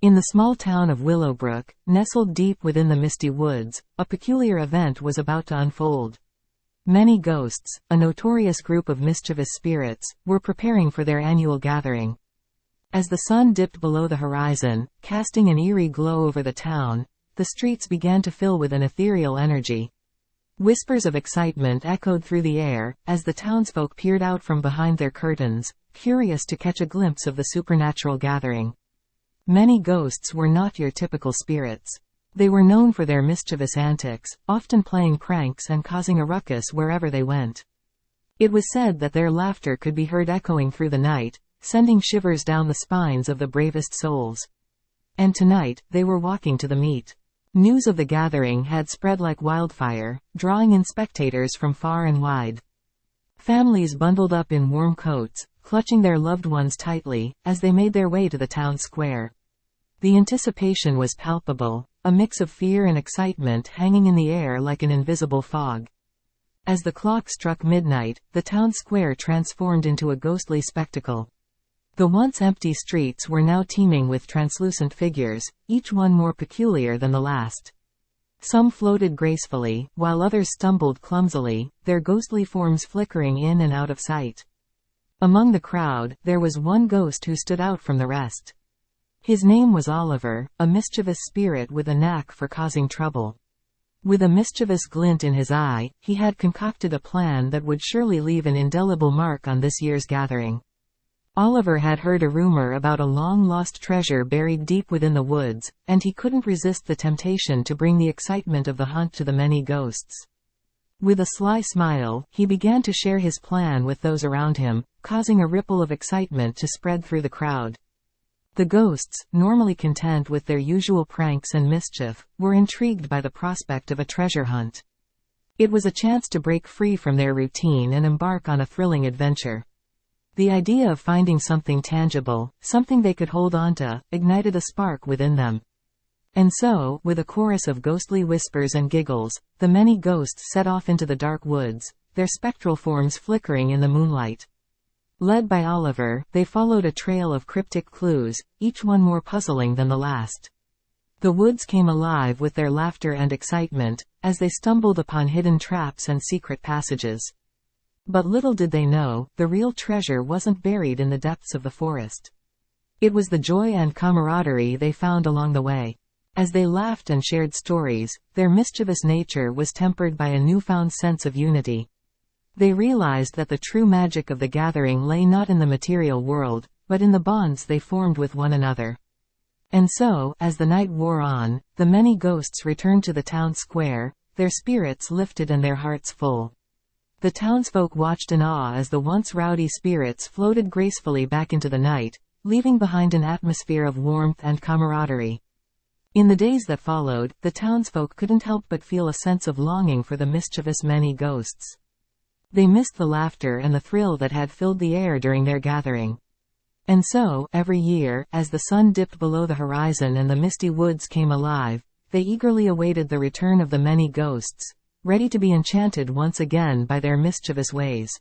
In the small town of Willowbrook, nestled deep within the misty woods, a peculiar event was about to unfold. Many ghosts, a notorious group of mischievous spirits, were preparing for their annual gathering. As the sun dipped below the horizon, casting an eerie glow over the town, the streets began to fill with an ethereal energy. Whispers of excitement echoed through the air, as the townsfolk peered out from behind their curtains, curious to catch a glimpse of the supernatural gathering. Many ghosts were not your typical spirits. They were known for their mischievous antics, often playing pranks and causing a ruckus wherever they went. It was said that their laughter could be heard echoing through the night, sending shivers down the spines of the bravest souls. And tonight, they were walking to the meet. News of the gathering had spread like wildfire, drawing in spectators from far and wide. Families bundled up in warm coats, clutching their loved ones tightly, as they made their way to the town square. The anticipation was palpable, a mix of fear and excitement hanging in the air like an invisible fog. As the clock struck midnight, the town square transformed into a ghostly spectacle. The once empty streets were now teeming with translucent figures, each one more peculiar than the last. Some floated gracefully, while others stumbled clumsily, their ghostly forms flickering in and out of sight. Among the crowd, there was one ghost who stood out from the rest. His name was Oliver, a mischievous spirit with a knack for causing trouble. With a mischievous glint in his eye, he had concocted a plan that would surely leave an indelible mark on this year's gathering. Oliver had heard a rumor about a long-lost treasure buried deep within the woods, and he couldn't resist the temptation to bring the excitement of the hunt to the Meny Ghosts. With a sly smile, he began to share his plan with those around him, causing a ripple of excitement to spread through the crowd. The ghosts, normally content with their usual pranks and mischief, were intrigued by the prospect of a treasure hunt. It was a chance to break free from their routine and embark on a thrilling adventure. The idea of finding something tangible, something they could hold onto, ignited a spark within them. And so, with a chorus of ghostly whispers and giggles, the Meny Ghosts set off into the dark woods, their spectral forms flickering in the moonlight. Led by Oliver, they followed a trail of cryptic clues, each one more puzzling than the last. The woods came alive with their laughter and excitement, as they stumbled upon hidden traps and secret passages. But little did they know, the real treasure wasn't buried in the depths of the forest. It was the joy and camaraderie they found along the way. As they laughed and shared stories, their mischievous nature was tempered by a newfound sense of unity. They realized that the true magic of the gathering lay not in the material world, but in the bonds they formed with one another. And so, as the night wore on, the Meny Ghosts returned to the town square, their spirits lifted and their hearts full. The townsfolk watched in awe as the once rowdy spirits floated gracefully back into the night, leaving behind an atmosphere of warmth and camaraderie. In the days that followed, the townsfolk couldn't help but feel a sense of longing for the mischievous Meny Ghosts. They missed the laughter and the thrill that had filled the air during their gathering. And so, every year, as the sun dipped below the horizon and the misty woods came alive, they eagerly awaited the return of the Meny Ghosts, ready to be enchanted once again by their mischievous ways.